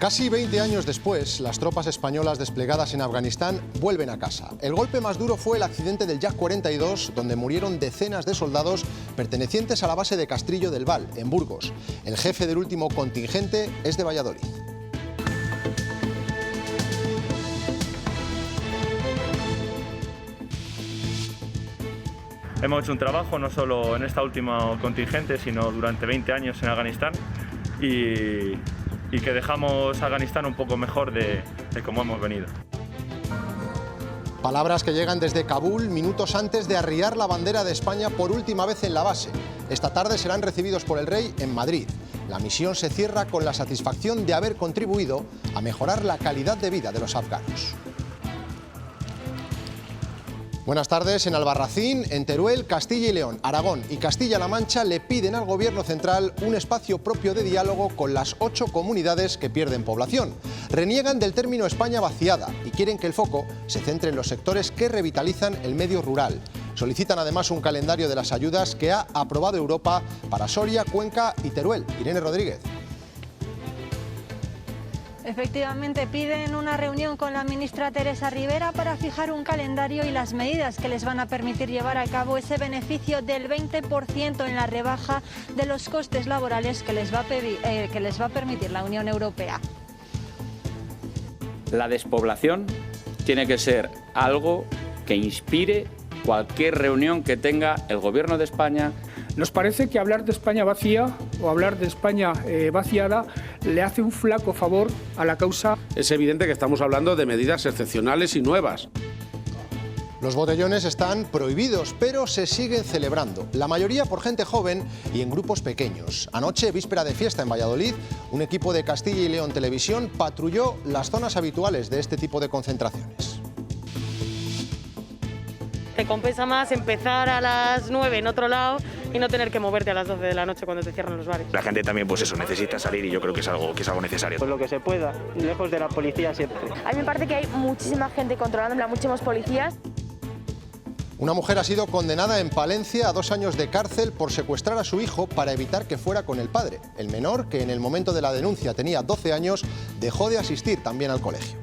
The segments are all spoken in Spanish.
Casi 20 años después, las tropas españolas desplegadas en Afganistán vuelven a casa. El golpe más duro fue el accidente del Yak 42, donde murieron decenas de soldados pertenecientes a la base de Castrillo del Val, en Burgos. El jefe del último contingente es de Valladolid. Hemos hecho un trabajo no solo en esta última contingente, sino durante 20 años en Afganistán y que dejamos Afganistán un poco mejor de cómo hemos venido. Palabras que llegan desde Kabul minutos antes de arriar la bandera de España por última vez en la base. Esta tarde serán recibidos por el rey en Madrid. La misión se cierra con la satisfacción de haber contribuido a mejorar la calidad de vida de los afganos. Buenas tardes. En Albarracín, en Teruel, Castilla y León, Aragón y Castilla-La Mancha le piden al Gobierno central un espacio propio de diálogo con las 8 comunidades que pierden población. Reniegan del término España vaciada y quieren que el foco se centre en los sectores que revitalizan el medio rural. Solicitan además un calendario de las ayudas que ha aprobado Europa para Soria, Cuenca y Teruel. Irene Rodríguez. Efectivamente, piden una reunión con la ministra Teresa Rivera para fijar un calendario y las medidas que les van a permitir llevar a cabo ese beneficio del 20% en la rebaja de los costes laborales que les va a permitir la Unión Europea. La despoblación tiene que ser algo que inspire cualquier reunión que tenga el Gobierno de España. Nos parece que hablar de España vacía o hablar de España vaciada le hace un flaco favor a la causa. Es evidente que estamos hablando de medidas excepcionales y nuevas. Los botellones están prohibidos, pero se siguen celebrando. La mayoría por gente joven y en grupos pequeños. Anoche, víspera de fiesta en Valladolid, un equipo de Castilla y León Televisión patrulló las zonas habituales de este tipo de concentraciones. Te compensa más empezar a las 9 en otro lado y no tener que moverte a las 12 de la noche cuando te cierran los bares. La gente también, pues eso, necesita salir y yo creo que es algo necesario. Pues lo que se pueda, lejos de la policía siempre. A mí me parece que hay muchísima gente controlando, muchísimos policías. Una mujer ha sido condenada en Palencia a 2 años de cárcel por secuestrar a su hijo para evitar que fuera con el padre. El menor, que en el momento de la denuncia tenía 12 años, dejó de asistir también al colegio.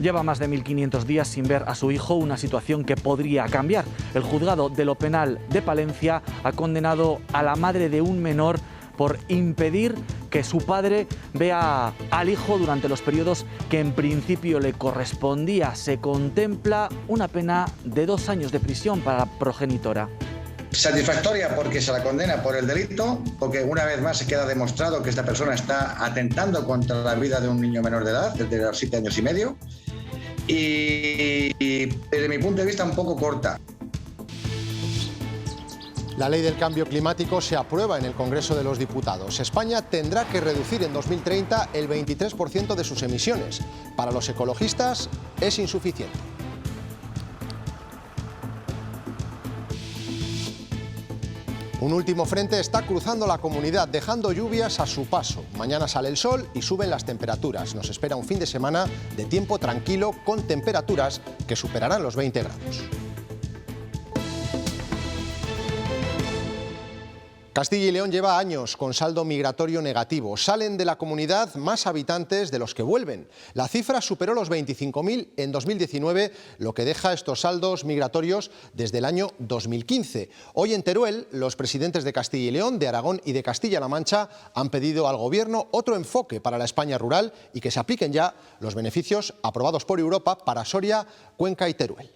Lleva más de 1.500 días sin ver a su hijo, una situación que podría cambiar. El juzgado de lo penal de Palencia ha condenado a la madre de un menor por impedir que su padre vea al hijo durante los periodos que en principio le correspondía. Se contempla una pena de 2 años de prisión para la progenitora. Satisfactoria porque se la condena por el delito, porque una vez más se queda demostrado que esta persona está atentando contra la vida de un niño menor de edad, desde los 7 años y medio, y desde mi punto de vista un poco corta. La ley del cambio climático se aprueba en el Congreso de los Diputados. España tendrá que reducir en 2030 el 23% de sus emisiones. Para los ecologistas es insuficiente. Un último frente está cruzando la comunidad, dejando lluvias a su paso. Mañana sale el sol y suben las temperaturas. Nos espera un fin de semana de tiempo tranquilo con temperaturas que superarán los 20 grados. Castilla y León lleva años con saldo migratorio negativo. Salen de la comunidad más habitantes de los que vuelven. La cifra superó los 25.000 en 2019, lo que deja estos saldos migratorios desde el año 2015. Hoy en Teruel, los presidentes de Castilla y León, de Aragón y de Castilla-La Mancha han pedido al Gobierno otro enfoque para la España rural y que se apliquen ya los beneficios aprobados por Europa para Soria, Cuenca y Teruel.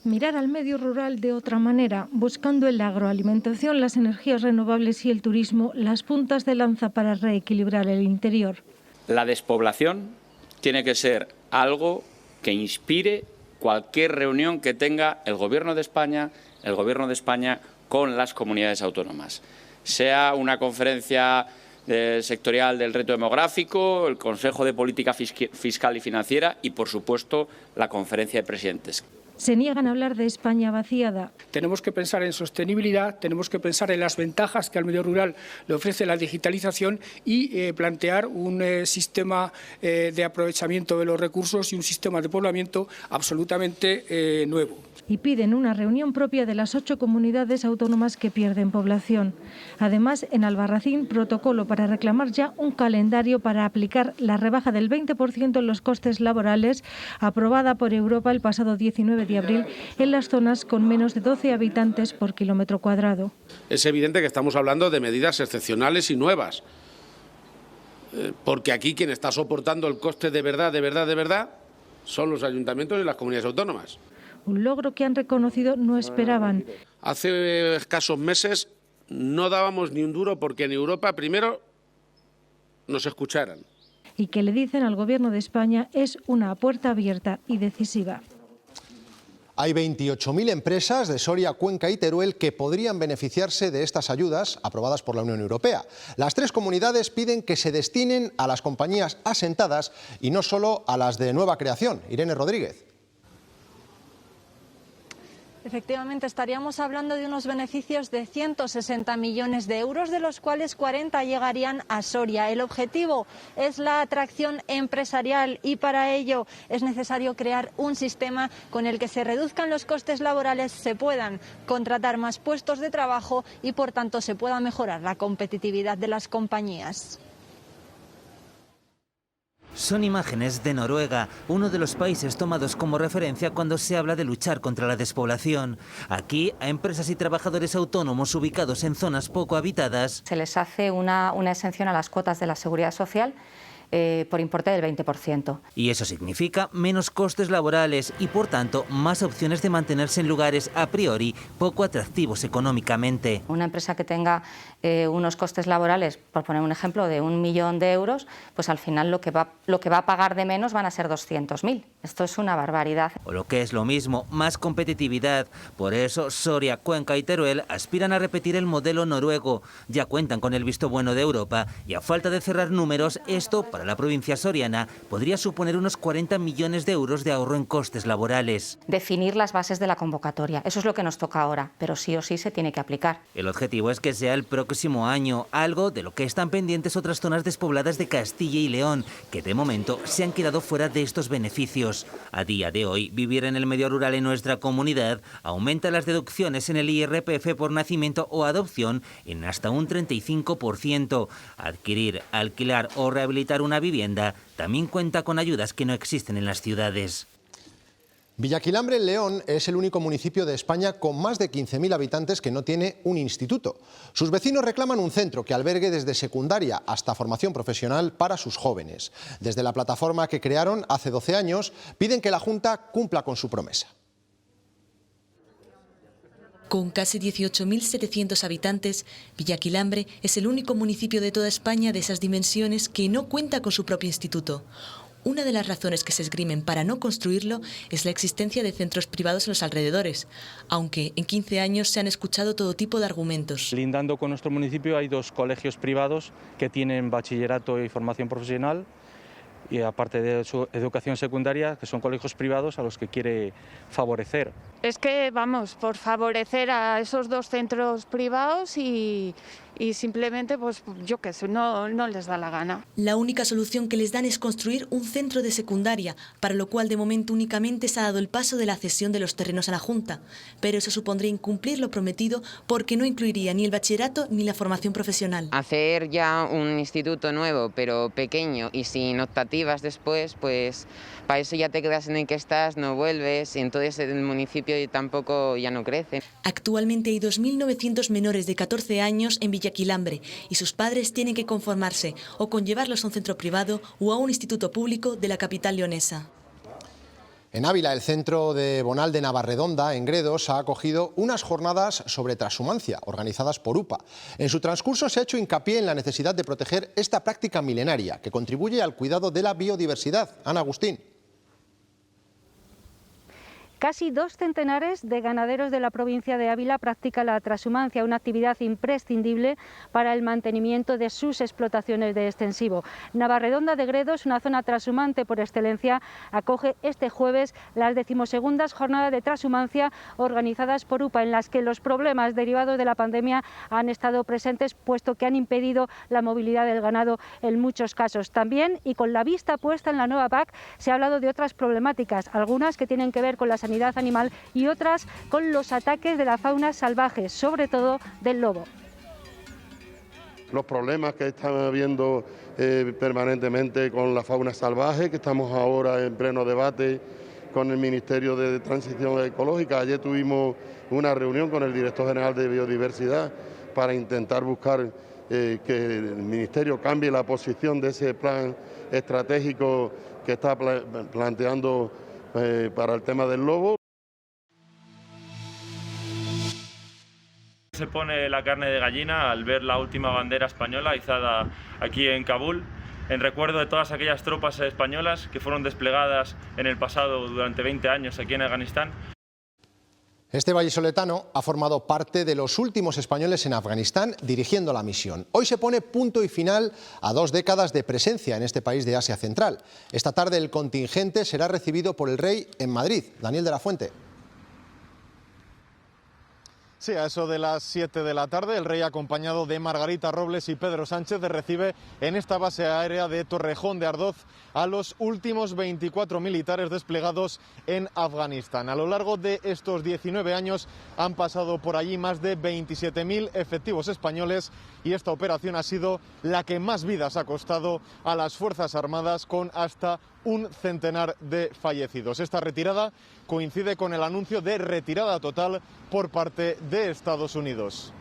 Mirar al medio rural de otra manera, buscando en la agroalimentación, las energías renovables y el turismo las puntas de lanza para reequilibrar el interior. La despoblación tiene que ser algo que inspire cualquier reunión que tenga el Gobierno de España con las comunidades autónomas. Sea una conferencia sectorial del reto demográfico, el Consejo de Política Fiscal y Financiera y, por supuesto, la Conferencia de Presidentes. Se niegan a hablar de España vaciada. Tenemos que pensar en sostenibilidad, tenemos que pensar en las ventajas que al medio rural le ofrece la digitalización y plantear un sistema de aprovechamiento de los recursos y un sistema de poblamiento absolutamente nuevo. Y piden una reunión propia de las 8 comunidades autónomas que pierden población. Además, en Albarracín, protocolo para reclamar ya un calendario para aplicar la rebaja del 20% en los costes laborales aprobada por Europa el pasado 19 de abril en las zonas con menos de 12 habitantes por kilómetro cuadrado. Es evidente que estamos hablando de medidas excepcionales y nuevas, porque aquí quien está soportando el coste de verdad, son los ayuntamientos y las comunidades autónomas. Un logro que han reconocido no esperaban. Hace escasos meses no dábamos ni un duro porque en Europa primero nos escucharan. Y que le dicen al Gobierno de España es una puerta abierta y decisiva. Hay 28.000 empresas de Soria, Cuenca y Teruel que podrían beneficiarse de estas ayudas aprobadas por la Unión Europea. Las 3 comunidades piden que se destinen a las compañías asentadas y no solo a las de nueva creación. Irene Rodríguez. Efectivamente, estaríamos hablando de unos beneficios de 160 millones de euros, de los cuales 40 llegarían a Soria. El objetivo es la atracción empresarial y para ello es necesario crear un sistema con el que se reduzcan los costes laborales, se puedan contratar más puestos de trabajo y, por tanto, se pueda mejorar la competitividad de las compañías. Son imágenes de Noruega, uno de los países tomados como referencia cuando se habla de luchar contra la despoblación. Aquí, a empresas y trabajadores autónomos ubicados en zonas poco habitadas se les hace una exención a las cuotas de la Seguridad Social por importe del 20%. Y eso significa menos costes laborales y, por tanto, más opciones de mantenerse en lugares a priori poco atractivos económicamente. Una empresa que tenga unos costes laborales, por poner un ejemplo, de 1 millón de euros, pues al final lo que va a pagar de menos van a ser 200.000. Esto es una barbaridad. O lo que es lo mismo, más competitividad. Por eso, Soria, Cuenca y Teruel aspiran a repetir el modelo noruego. Ya cuentan con el visto bueno de Europa y, a falta de cerrar números, esto para la provincia soriana podría suponer unos 40 millones de euros de ahorro en costes laborales. Definir las bases de la convocatoria, eso es lo que nos toca ahora, pero sí o sí se tiene que aplicar. El objetivo es que sea el próximo año, algo de lo que están pendientes otras zonas despobladas de Castilla y León, que de momento se han quedado fuera de estos beneficios. A día de hoy, vivir en el medio rural en nuestra comunidad aumenta las deducciones en el IRPF por nacimiento o adopción en hasta un 35%. Adquirir, alquilar o rehabilitar una vivienda también cuenta con ayudas que no existen en las ciudades. Villaquilambre, en León, es el único municipio de España con más de 15.000 habitantes que no tiene un instituto. Sus vecinos reclaman un centro que albergue desde secundaria hasta formación profesional para sus jóvenes. Desde la plataforma que crearon hace 12 años, piden que la Junta cumpla con su promesa. Con casi 18.700 habitantes, Villaquilambre es el único municipio de toda España de esas dimensiones que no cuenta con su propio instituto. Una de las razones que se esgrimen para no construirlo es la existencia de centros privados en los alrededores, aunque en 15 años se han escuchado todo tipo de argumentos. Lindando con nuestro municipio hay 2 colegios privados que tienen bachillerato y formación profesional, y aparte de su educación secundaria, que son colegios privados a los que quiere favorecer. Es que vamos, por favorecer a esos 2 centros privados y simplemente, pues yo qué sé, no les da la gana. La única solución que les dan es construir un centro de secundaria, para lo cual de momento únicamente se ha dado el paso de la cesión de los terrenos a la Junta, pero eso supondría incumplir lo prometido porque no incluiría ni el bachillerato ni la formación profesional. Hacer ya un instituto nuevo, pero pequeño y sin optativas después, pues para eso ya te quedas en el que estás, no vuelves, y entonces el municipio tampoco ya no crece. Actualmente hay 2.900 menores de 14 años en Villaquilambre y sus padres tienen que conformarse o con llevarlos a un centro privado o a un instituto público de la capital leonesa. En Ávila, el centro de Bonal de Navarredonda, en Gredos, ha acogido unas jornadas sobre transhumancia, organizadas por UPA. En su transcurso se ha hecho hincapié en la necesidad de proteger esta práctica milenaria, que contribuye al cuidado de la biodiversidad. Ana Agustín. Casi 2 centenares de ganaderos de la provincia de Ávila practican la trashumancia, una actividad imprescindible para el mantenimiento de sus explotaciones de extensivo. Navarredonda de Gredos, una zona trashumante por excelencia, acoge este jueves las 12ª jornadas de trashumancia organizadas por UPA, en las que los problemas derivados de la pandemia han estado presentes, puesto que han impedido la movilidad del ganado en muchos casos. También, y con la vista puesta en la nueva PAC, se ha hablado de otras problemáticas, algunas que tienen que ver con la sanidad animal y otras con los ataques de la fauna salvaje, sobre todo del lobo. Los problemas que están habiendo permanentemente con la fauna salvaje, que estamos ahora en pleno debate con el Ministerio de Transición Ecológica. Ayer tuvimos una reunión con el director general de Biodiversidad para intentar buscar que el Ministerio cambie la posición de ese plan estratégico que está planteando para el tema del lobo. Se pone la carne de gallina al ver la última bandera española izada aquí en Kabul, en recuerdo de todas aquellas tropas españolas que fueron desplegadas en el pasado durante 20 años aquí en Afganistán. Este vallisoletano ha formado parte de los últimos españoles en Afganistán dirigiendo la misión. Hoy se pone punto y final a 2 décadas de presencia en este país de Asia Central. Esta tarde el contingente será recibido por el rey en Madrid. Daniel de la Fuente. Sí, a eso de las 7 de la tarde, el rey, acompañado de Margarita Robles y Pedro Sánchez, recibe en esta base aérea de Torrejón de Ardoz a los últimos 24 militares desplegados en Afganistán. A lo largo de estos 19 años han pasado por allí más de 27.000 efectivos españoles y esta operación ha sido la que más vidas ha costado a las Fuerzas Armadas, con hasta un centenar de fallecidos. Esta retirada coincide con el anuncio de retirada total por parte de Estados Unidos.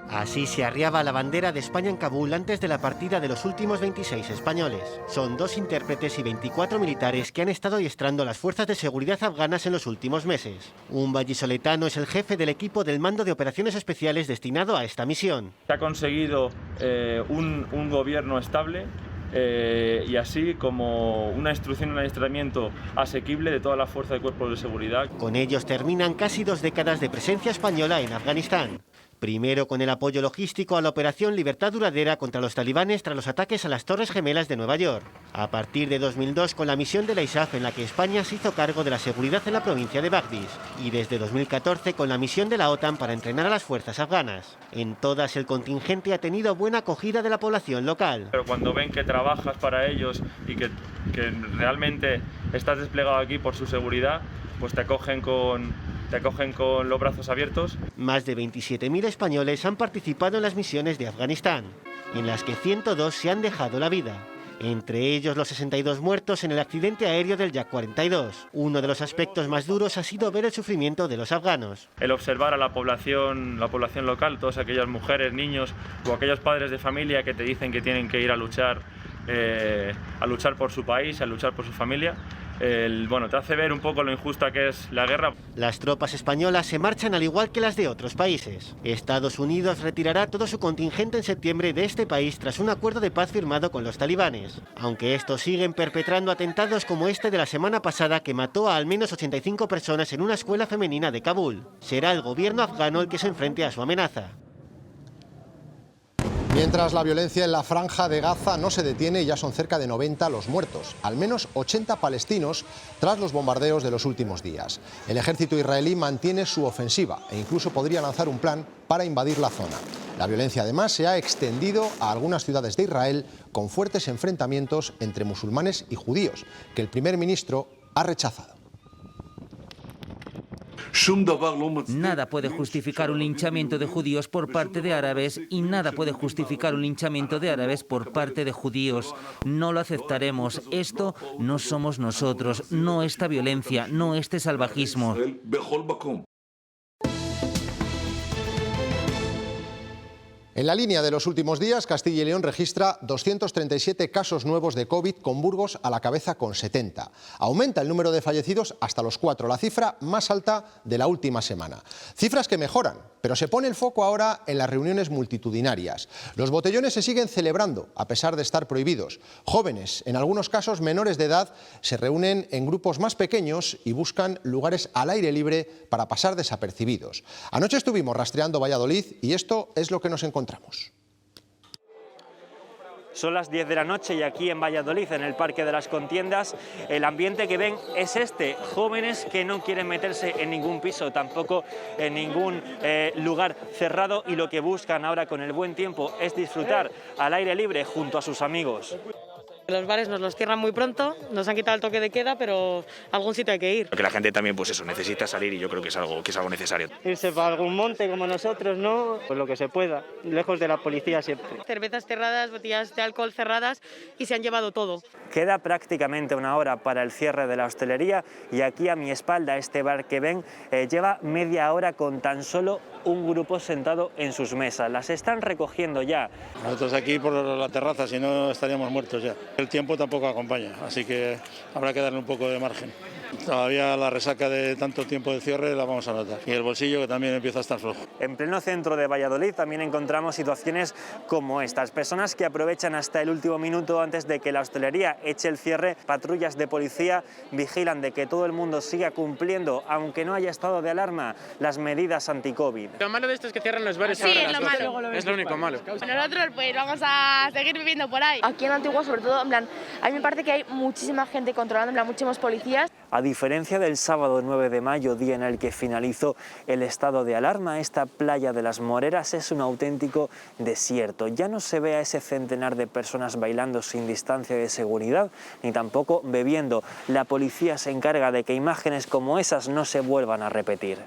Así se arriaba la bandera de España en Kabul antes de la partida de los últimos 26 españoles. Son 2 intérpretes y 24 militares que han estado adiestrando las fuerzas de seguridad afganas en los últimos meses. Un vallisoletano es el jefe del equipo del Mando de Operaciones Especiales destinado a esta misión. Se ha conseguido un gobierno estable y así como una instrucción y un adiestramiento asequible de toda la fuerza de cuerpos de seguridad. Con ellos terminan casi 2 décadas de presencia española en Afganistán. Primero con el apoyo logístico a la Operación Libertad Duradera contra los talibanes tras los ataques a las Torres Gemelas de Nueva York. A partir de 2002 con la misión de la ISAF, en la que España se hizo cargo de la seguridad en la provincia de Bagdis. Y desde 2014 con la misión de la OTAN para entrenar a las fuerzas afganas. En todas el contingente ha tenido buena acogida de la población local. Pero cuando ven que trabajas para ellos y que realmente estás desplegado aquí por su seguridad, pues te acogen con los brazos abiertos. Más de 27.000 españoles han participado en las misiones de Afganistán, en las que 102 se han dejado la vida. Entre ellos los 62 muertos en el accidente aéreo del Yak-42. Uno de los aspectos más duros ha sido ver el sufrimiento de los afganos. El observar a la población local, todas aquellas mujeres, niños o aquellos padres de familia que te dicen que tienen que ir a luchar por su país, a luchar por su familia. Te hace ver un poco lo injusta que es la guerra. Las tropas españolas se marchan al igual que las de otros países. Estados Unidos retirará todo su contingente en septiembre de este país tras un acuerdo de paz firmado con los talibanes. Aunque estos siguen perpetrando atentados como este de la semana pasada, que mató a al menos 85 personas en una escuela femenina de Kabul. Será el gobierno afgano el que se enfrente a su amenaza. Mientras la violencia en la franja de Gaza no se detiene, ya son cerca de 90 los muertos, al menos 80 palestinos tras los bombardeos de los últimos días. El ejército israelí mantiene su ofensiva e incluso podría lanzar un plan para invadir la zona. La violencia además se ha extendido a algunas ciudades de Israel con fuertes enfrentamientos entre musulmanes y judíos, que el primer ministro ha rechazado. Nada puede justificar un linchamiento de judíos por parte de árabes y nada puede justificar un linchamiento de árabes por parte de judíos. No lo aceptaremos. Esto no somos nosotros, no esta violencia, no este salvajismo. En la línea de los últimos días, Castilla y León registra 237 casos nuevos de COVID, con Burgos a la cabeza con 70. Aumenta el número de fallecidos hasta los 4, la cifra más alta de la última semana. Cifras que mejoran Pero se pone el foco ahora en las reuniones multitudinarias. Los botellones se siguen celebrando, a pesar de estar prohibidos. Jóvenes, en algunos casos menores de edad, se reúnen en grupos más pequeños y buscan lugares al aire libre para pasar desapercibidos. Anoche estuvimos rastreando Valladolid y esto es lo que nos encontramos. Son las 10 de la noche y aquí en Valladolid, en el Parque de las Contiendas, el ambiente que ven es este. Jóvenes que no quieren meterse en ningún piso, tampoco en ningún lugar cerrado, y lo que buscan ahora con el buen tiempo es disfrutar al aire libre junto a sus amigos. Los bares nos los cierran muy pronto, nos han quitado el toque de queda, pero a algún sitio hay que ir. Porque la gente también, pues eso, necesita salir y yo creo que es algo necesario. Irse para algún monte como nosotros, ¿no? Pues lo que se pueda, lejos de la policía siempre. Cervezas cerradas, botellas de alcohol cerradas y se han llevado todo. Queda prácticamente una hora para el cierre de la hostelería y aquí a mi espalda este bar que ven lleva media hora con tan solo un grupo sentado en sus mesas. Las están recogiendo ya. Nosotros aquí por la terraza, si no estaríamos muertos ya. El tiempo tampoco acompaña, así que habrá que darle un poco de margen. Todavía la resaca de tanto tiempo de cierre la vamos a notar. Y el bolsillo que también empieza a estar flojo. En pleno centro de Valladolid también encontramos situaciones como estas. Personas que aprovechan hasta el último minuto antes de que la hostelería eche el cierre. Patrullas de policía vigilan de que todo el mundo siga cumpliendo, aunque no haya estado de alarma, las medidas anti-COVID. Lo malo de esto es que cierran los bares sí, ahora. Es lo malo. Es lo único malo. Nosotros pues vamos a seguir viviendo por ahí. Aquí en Antigua, sobre todo, en plan, a mí me parece que hay muchísima gente controlando, en plan, muchísimos policías. A diferencia del sábado 9 de mayo, día en el que finalizó el estado de alarma, esta playa de las Moreras es un auténtico desierto. Ya no se ve a ese centenar de personas bailando sin distancia de seguridad, ni tampoco bebiendo. La policía se encarga de que imágenes como esas no se vuelvan a repetir.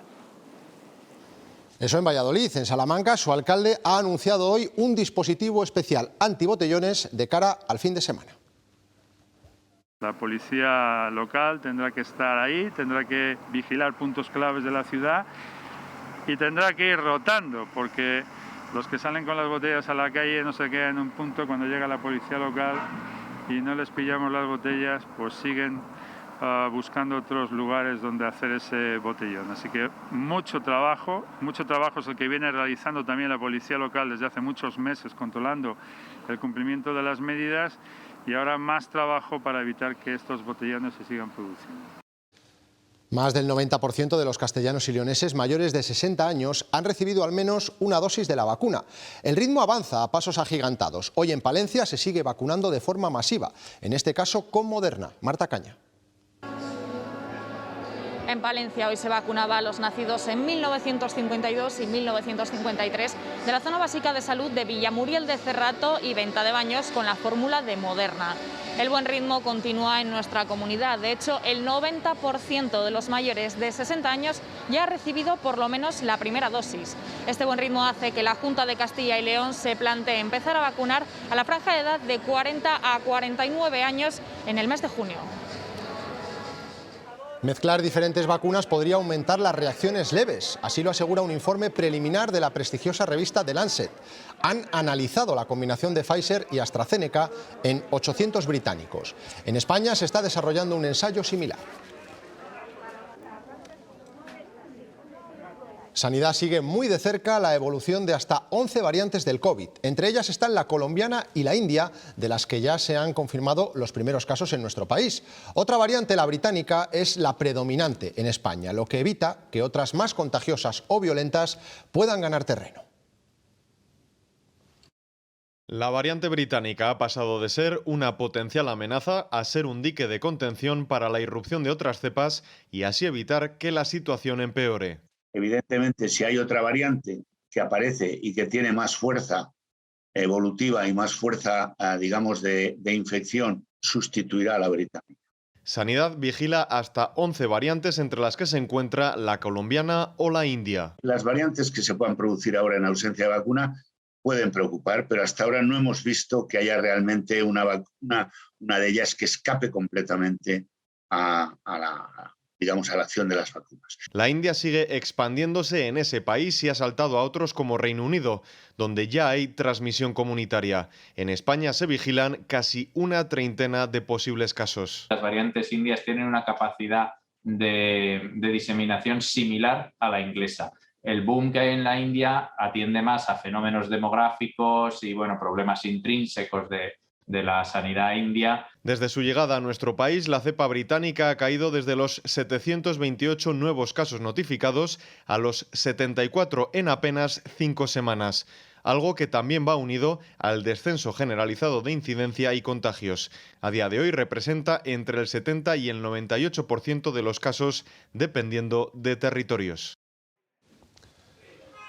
Eso en Valladolid. En Salamanca, su alcalde ha anunciado hoy un dispositivo especial antibotellones de cara al fin de semana. La policía local tendrá que estar ahí, tendrá que vigilar puntos claves de la ciudad y tendrá que ir rotando, porque los que salen con las botellas a la calle no se quedan en un punto. Cuando llega la policía local y no les pillamos las botellas, pues siguen buscando otros lugares donde hacer ese botellón. Así que mucho trabajo es el que viene realizando también la policía local desde hace muchos meses, controlando el cumplimiento de las medidas, y ahora más trabajo para evitar que estos botellones se sigan produciendo. Más del 90% de los castellanos y leoneses mayores de 60 años han recibido al menos una dosis de la vacuna. El ritmo avanza a pasos agigantados. Hoy en Palencia se sigue vacunando de forma masiva, en este caso con Moderna. Marta Caña. En Palencia hoy se vacunaba a los nacidos en 1952 y 1953 de la zona básica de salud de Villamuriel de Cerrato y Venta de Baños con la fórmula de Moderna. El buen ritmo continúa en nuestra comunidad. De hecho, el 90% de los mayores de 60 años ya ha recibido por lo menos la primera dosis. Este buen ritmo hace que la Junta de Castilla y León se plantee empezar a vacunar a la franja de edad de 40 a 49 años en el mes de junio. Mezclar diferentes vacunas podría aumentar las reacciones leves, así lo asegura un informe preliminar de la prestigiosa revista The Lancet. Han analizado la combinación de Pfizer y AstraZeneca en 800 británicos. En España se está desarrollando un ensayo similar. Sanidad sigue muy de cerca la evolución de hasta 11 variantes del COVID. Entre ellas están la colombiana y la india, de las que ya se han confirmado los primeros casos en nuestro país. Otra variante, la británica, es la predominante en España, lo que evita que otras más contagiosas o violentas puedan ganar terreno. La variante británica ha pasado de ser una potencial amenaza a ser un dique de contención para la irrupción de otras cepas y así evitar que la situación empeore. Evidentemente, si hay otra variante que aparece y que tiene más fuerza evolutiva y más fuerza, digamos, de infección, sustituirá a la británica. Sanidad vigila hasta 11 variantes, entre las que se encuentra la colombiana o la india. Las variantes que se puedan producir ahora en ausencia de vacuna pueden preocupar, pero hasta ahora no hemos visto que haya realmente una de ellas que escape completamente a la acción de las vacunas. La India sigue expandiéndose en ese país y ha saltado a otros como Reino Unido, donde ya hay transmisión comunitaria. En España se vigilan casi una treintena de posibles casos. Las variantes indias tienen una capacidad de diseminación similar a la inglesa. el boom que hay en la India atiende más a fenómenos demográficos y problemas intrínsecos de la sanidad india. Desde su llegada a nuestro país, la cepa británica ha caído desde los 728 nuevos casos notificados a los 74 en apenas 5 semanas. Algo que también va unido al descenso generalizado de incidencia y contagios. A día de hoy representa entre el 70 y el 98% de los casos, dependiendo de territorios.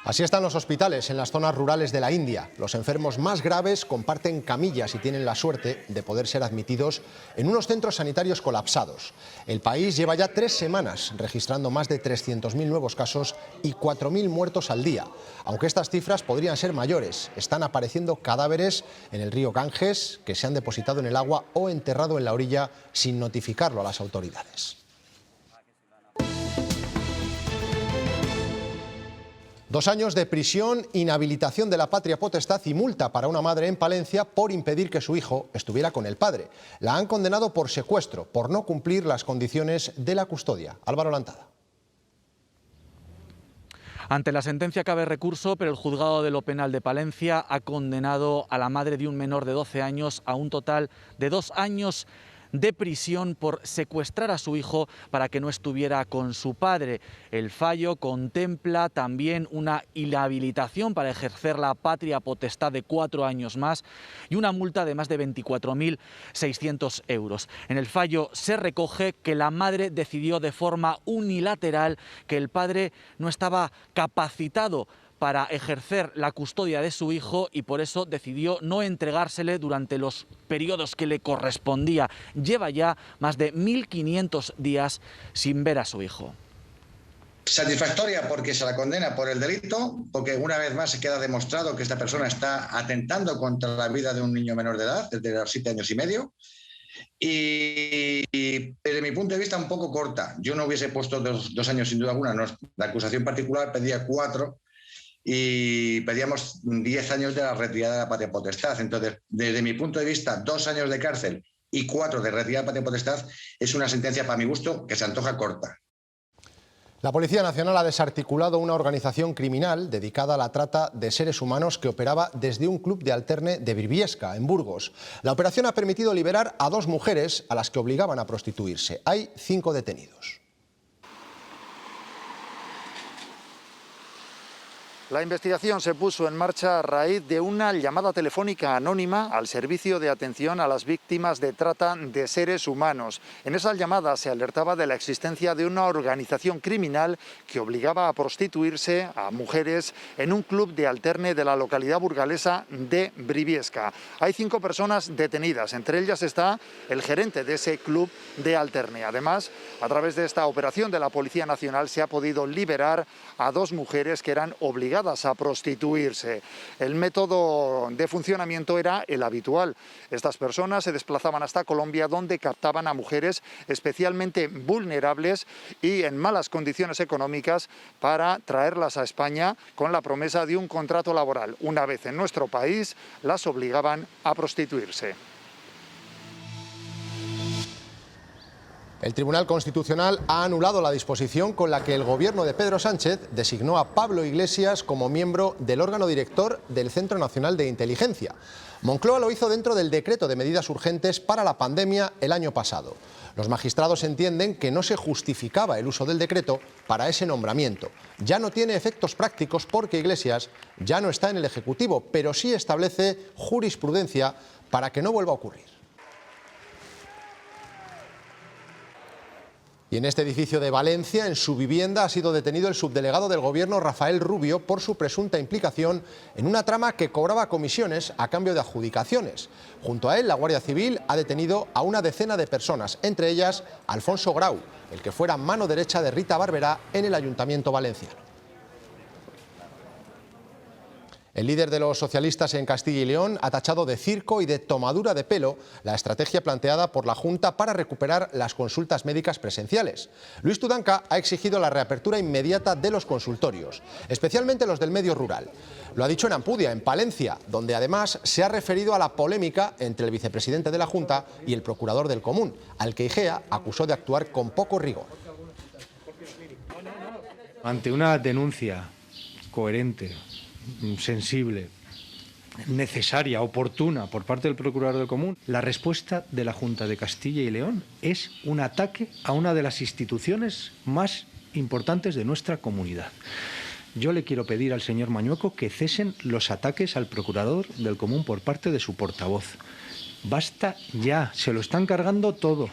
Así están los hospitales en las zonas rurales de la India. Los enfermos más graves comparten camillas y tienen la suerte de poder ser admitidos en unos centros sanitarios colapsados. El país lleva ya 3 semanas registrando más de 300.000 nuevos casos y 4.000 muertos al día. Aunque estas cifras podrían ser mayores, están apareciendo cadáveres en el río Ganges que se han depositado en el agua o enterrado en la orilla sin notificarlo a las autoridades. 2 años de prisión, inhabilitación de la patria potestad y multa para una madre en Palencia por impedir que su hijo estuviera con el padre. La han condenado por secuestro, por no cumplir las condiciones de la custodia. Álvaro Lantada. Ante la sentencia cabe recurso, pero el juzgado de lo penal de Palencia ha condenado a la madre de un menor de 12 años a un total de 2 años de prisión por secuestrar a su hijo para que no estuviera con su padre. El fallo contempla también una inhabilitación para ejercer la patria potestad de 4 años más y una multa de más de 24.600 euros. En el fallo se recoge que la madre decidió de forma unilateral que el padre no estaba capacitado para ejercer la custodia de su hijo y por eso decidió no entregársele durante los periodos que le correspondía. Lleva ya más de 1.500 días sin ver a su hijo. Satisfactoria porque se la condena por el delito, porque una vez más se queda demostrado que esta persona está atentando contra la vida de un niño menor de edad, desde los 7 años y medio. Y desde mi punto de vista un poco corta. Yo no hubiese puesto 2 años sin duda alguna. No, la acusación particular pedía 4 y pedíamos 10 años de la retirada de la patria potestad. Entonces, desde mi punto de vista, 2 años de cárcel y 4 de retirada de patria potestad es una sentencia, para mi gusto, que se antoja corta. La Policía Nacional ha desarticulado una organización criminal dedicada a la trata de seres humanos que operaba desde un club de alterne de Briviesca, en Burgos. La operación ha permitido liberar a 2 mujeres a las que obligaban a prostituirse. Hay 5 detenidos. La investigación se puso en marcha a raíz de una llamada telefónica anónima al servicio de atención a las víctimas de trata de seres humanos. En esa llamada se alertaba de la existencia de una organización criminal que obligaba a prostituirse a mujeres en un club de alterne de la localidad burgalesa de Briviesca. Hay 5 personas detenidas, entre ellas está el gerente de ese club de alterne. Además, a través de esta operación de la Policía Nacional se ha podido liberar a 2 mujeres que eran obligadas a prostituirse. El método de funcionamiento era el habitual. Estas personas se desplazaban hasta Colombia, donde captaban a mujeres especialmente vulnerables y en malas condiciones económicas para traerlas a España con la promesa de un contrato laboral. Una vez en nuestro país, las obligaban a prostituirse. El Tribunal Constitucional ha anulado la disposición con la que el gobierno de Pedro Sánchez designó a Pablo Iglesias como miembro del órgano director del Centro Nacional de Inteligencia. Moncloa lo hizo dentro del decreto de medidas urgentes para la pandemia el año pasado. Los magistrados entienden que no se justificaba el uso del decreto para ese nombramiento. Ya no tiene efectos prácticos porque Iglesias ya no está en el Ejecutivo, pero sí establece jurisprudencia para que no vuelva a ocurrir. Y en este edificio de Valencia, en su vivienda, ha sido detenido el subdelegado del Gobierno, Rafael Rubio, por su presunta implicación en una trama que cobraba comisiones a cambio de adjudicaciones. Junto a él, la Guardia Civil ha detenido a una decena de personas, entre ellas Alfonso Grau, el que fuera mano derecha de Rita Barberá en el Ayuntamiento valenciano. El líder de los socialistas en Castilla y León ha tachado de circo y de tomadura de pelo la estrategia planteada por la Junta para recuperar las consultas médicas presenciales. Luis Tudanca ha exigido la reapertura inmediata de los consultorios, especialmente los del medio rural. Lo ha dicho en Ampudia, en Palencia, donde además se ha referido a la polémica entre el vicepresidente de la Junta y el procurador del Común, al que Igea acusó de actuar con poco rigor. Ante una denuncia coherente, sensible, necesaria, oportuna por parte del Procurador del Común, la respuesta de la Junta de Castilla y León es un ataque a una de las instituciones más importantes de nuestra comunidad. Yo le quiero pedir al señor Mañueco que cesen los ataques al Procurador del Común por parte de su portavoz. Basta ya, se lo están cargando todo.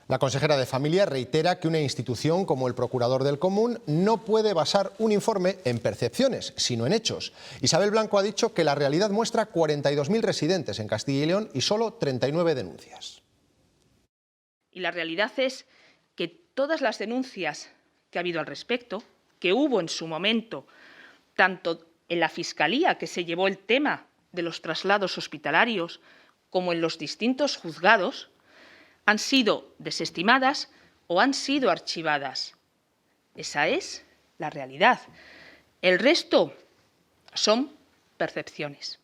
La consejera de Familia reitera que una institución como el Procurador del Común no puede basar un informe en percepciones, sino en hechos. Isabel Blanco ha dicho que la realidad muestra 42.000 residentes en Castilla y León y solo 39 denuncias. Y la realidad es que todas las denuncias que ha habido al respecto, que hubo en su momento, tanto en la Fiscalía, que se llevó el tema de los traslados hospitalarios, como en los distintos juzgados, han sido desestimadas o han sido archivadas. Esa es la realidad. El resto son percepciones.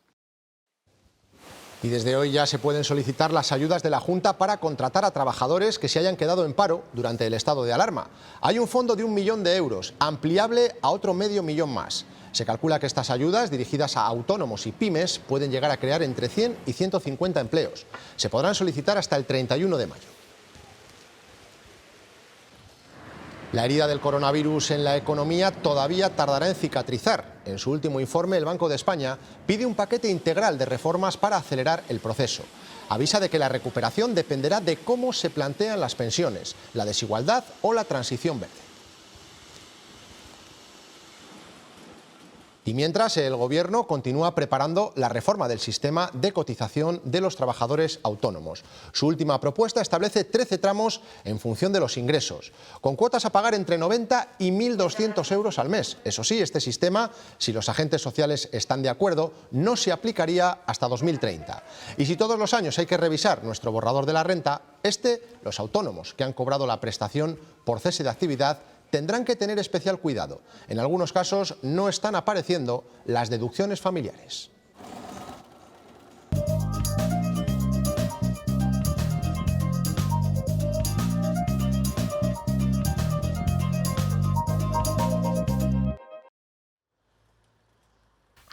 Y desde hoy ya se pueden solicitar las ayudas de la Junta para contratar a trabajadores que se hayan quedado en paro durante el estado de alarma. Hay un fondo de 1 millón de euros, ampliable a otro medio millón más. Se calcula que estas ayudas, dirigidas a autónomos y pymes, pueden llegar a crear entre 100 y 150 empleos. Se podrán solicitar hasta el 31 de mayo. La herida del coronavirus en la economía todavía tardará en cicatrizar. En su último informe, el Banco de España pide un paquete integral de reformas para acelerar el proceso. Avisa de que la recuperación dependerá de cómo se plantean las pensiones, la desigualdad o la transición verde. Y mientras, el Gobierno continúa preparando la reforma del sistema de cotización de los trabajadores autónomos. Su última propuesta establece 13 tramos en función de los ingresos, con cuotas a pagar entre 90 y 1.200 euros al mes. Eso sí, este sistema, si los agentes sociales están de acuerdo, no se aplicaría hasta 2030. Y si todos los años hay que revisar nuestro borrador de la renta, los autónomos que han cobrado la prestación por cese de actividad tendrán que tener especial cuidado. En algunos casos no están apareciendo las deducciones familiares.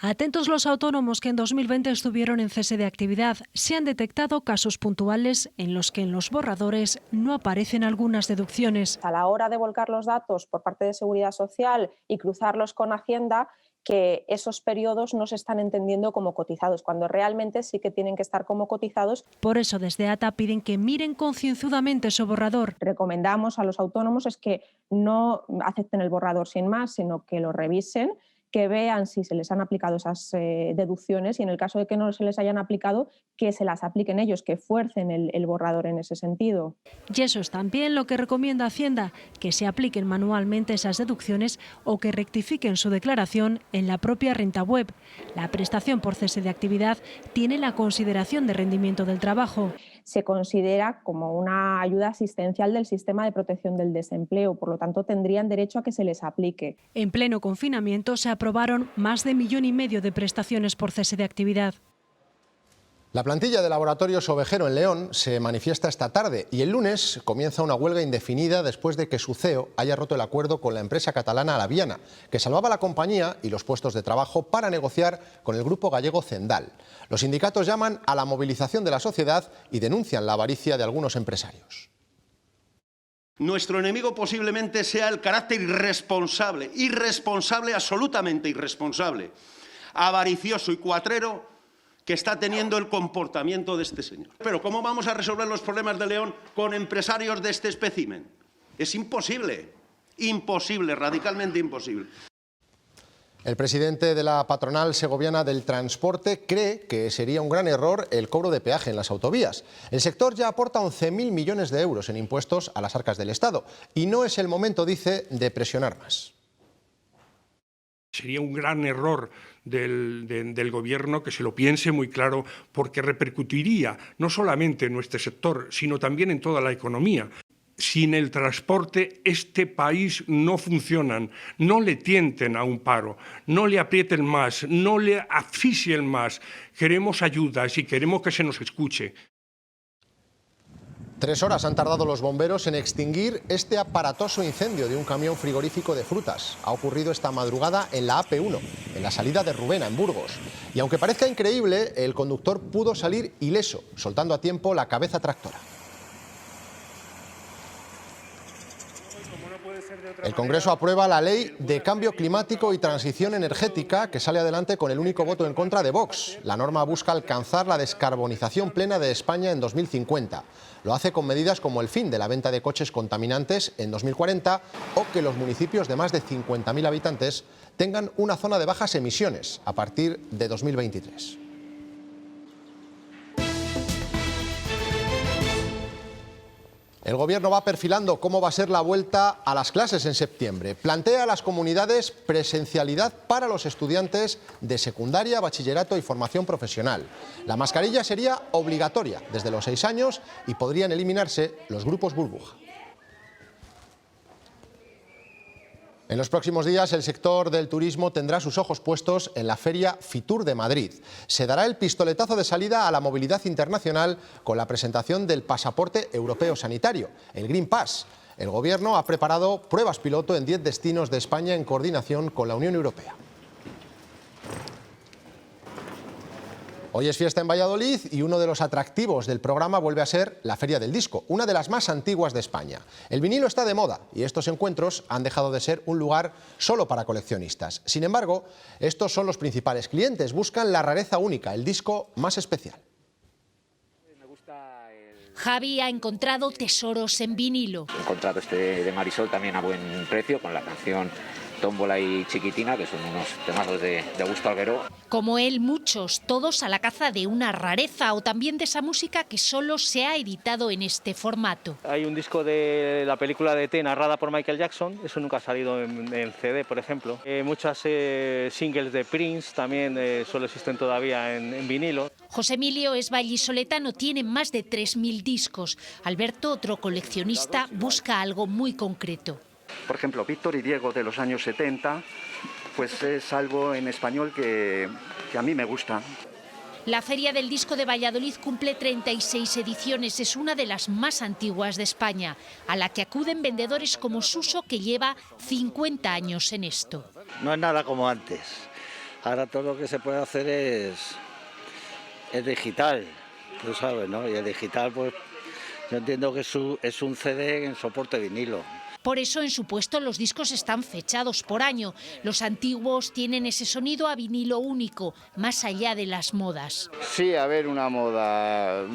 Atentos los autónomos que en 2020 estuvieron en cese de actividad. Se han detectado casos puntuales en los que en los borradores no aparecen algunas deducciones. A la hora de volcar los datos por parte de Seguridad Social y cruzarlos con Hacienda, que esos periodos no se están entendiendo como cotizados, cuando realmente sí que tienen que estar como cotizados. Por eso desde ATA piden que miren concienzudamente su borrador. Recomendamos a los autónomos es que no acepten el borrador sin más, sino que lo revisen, que vean si se les han aplicado esas deducciones y en el caso de que no se les hayan aplicado, que se las apliquen ellos, que fuercen el borrador en ese sentido. Y eso es también lo que recomienda Hacienda, que se apliquen manualmente esas deducciones o que rectifiquen su declaración en la propia renta web. La prestación por cese de actividad tiene la consideración de rendimiento del trabajo. Se considera como una ayuda asistencial del sistema de protección del desempleo, por lo tanto tendrían derecho a que se les aplique. En pleno confinamiento se aprobaron más de 1,5 millones de prestaciones por cese de actividad. La plantilla de Laboratorios Ovejero en León se manifiesta esta tarde y el lunes comienza una huelga indefinida después de que su CEO haya roto el acuerdo con la empresa catalana Alaviana, que salvaba la compañía y los puestos de trabajo para negociar con el grupo gallego Cendal. Los sindicatos llaman a la movilización de la sociedad y denuncian la avaricia de algunos empresarios. Nuestro enemigo posiblemente sea el carácter irresponsable, absolutamente irresponsable, avaricioso y cuatrero que está teniendo el comportamiento de este señor. Pero ¿cómo vamos a resolver los problemas de León con empresarios de este espécimen? Es imposible, radicalmente imposible. El presidente de la patronal segoviana del transporte cree que sería un gran error el cobro de peaje en las autovías. El sector ya aporta 11.000 millones de euros en impuestos a las arcas del Estado y no es el momento, dice, de presionar más. Sería un gran error del Gobierno que se lo piense muy claro, porque repercutiría no solamente en nuestro sector, sino también en toda la economía. Sin el transporte este país no funciona, no le tienten a un paro, no le aprieten más, no le asfixien más. Queremos ayudas y queremos que se nos escuche. 3 horas han tardado los bomberos en extinguir este aparatoso incendio de un camión frigorífico de frutas. Ha ocurrido esta madrugada en la AP1, en la salida de Rubena, en Burgos. Y aunque parezca increíble, el conductor pudo salir ileso, soltando a tiempo la cabeza tractora. El Congreso aprueba la Ley de Cambio Climático y Transición Energética, que sale adelante con el único voto en contra de Vox. La norma busca alcanzar la descarbonización plena de España en 2050. Lo hace con medidas como el fin de la venta de coches contaminantes en 2040 o que los municipios de más de 50.000 habitantes tengan una zona de bajas emisiones a partir de 2023. El Gobierno va perfilando cómo va a ser la vuelta a las clases en septiembre. Plantea a las comunidades presencialidad para los estudiantes de secundaria, bachillerato y formación profesional. La mascarilla sería obligatoria desde los 6 años y podrían eliminarse los grupos burbuja. En los próximos días, el sector del turismo tendrá sus ojos puestos en la Feria Fitur de Madrid. Se dará el pistoletazo de salida a la movilidad internacional con la presentación del pasaporte europeo sanitario, el Green Pass. El Gobierno ha preparado pruebas piloto en 10 destinos de España en coordinación con la Unión Europea. Hoy es fiesta en Valladolid y uno de los atractivos del programa vuelve a ser la Feria del Disco, una de las más antiguas de España. El vinilo está de moda y estos encuentros han dejado de ser un lugar solo para coleccionistas. Sin embargo, estos son los principales clientes, buscan la rareza única, el disco más especial. Javi ha encontrado tesoros en vinilo. He encontrado este de Marisol también a buen precio, con la canción Tómbola y Chiquitina, que son unos temazos de Augusto Algueró. Como él, muchos, todos a la caza de una rareza o también de esa música que solo se ha editado en este formato. Hay un disco de la película de E.T. narrada por Michael Jackson, eso nunca ha salido en CD, por ejemplo. Muchas singles de Prince también solo existen todavía en vinilo. José Emilio es vallisoletano, tiene más de 3.000 discos. Alberto, otro coleccionista, busca algo muy concreto. Por ejemplo, Víctor y Diego de los años 70, pues es algo en español que a mí me gusta. La Feria del Disco de Valladolid cumple 36 ediciones, es una de las más antiguas de España, a la que acuden vendedores como Suso, que lleva 50 años en esto. No es nada como antes, ahora todo lo que se puede hacer es digital, tú sabes, ¿no? Y el digital, pues yo entiendo que es un CD en soporte vinilo. Por eso en su puesto los discos están fechados por año. Los antiguos tienen ese sonido a vinilo único, más allá de las modas. Sí, a ver, una moda.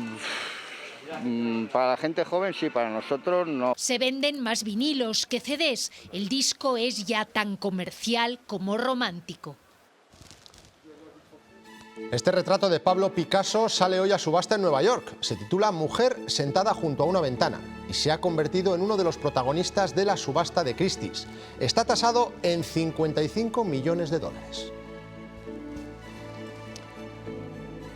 Para la gente joven sí, para nosotros no. Se venden más vinilos que CDs. El disco es ya tan comercial como romántico. Este retrato de Pablo Picasso sale hoy a subasta en Nueva York. Se titula Mujer sentada junto a una ventana y se ha convertido en uno de los protagonistas de la subasta de Christie's. Está tasado en 55 millones de dólares.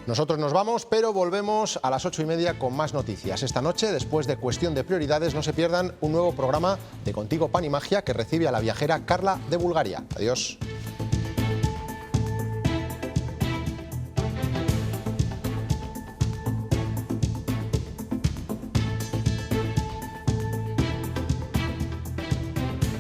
Nosotros nos vamos, pero volvemos a las 8:30 con más noticias. Esta noche, después de Cuestión de Prioridades, no se pierdan un nuevo programa de Contigo Pan y Magia que recibe a la viajera Carla de Bulgaria. Adiós.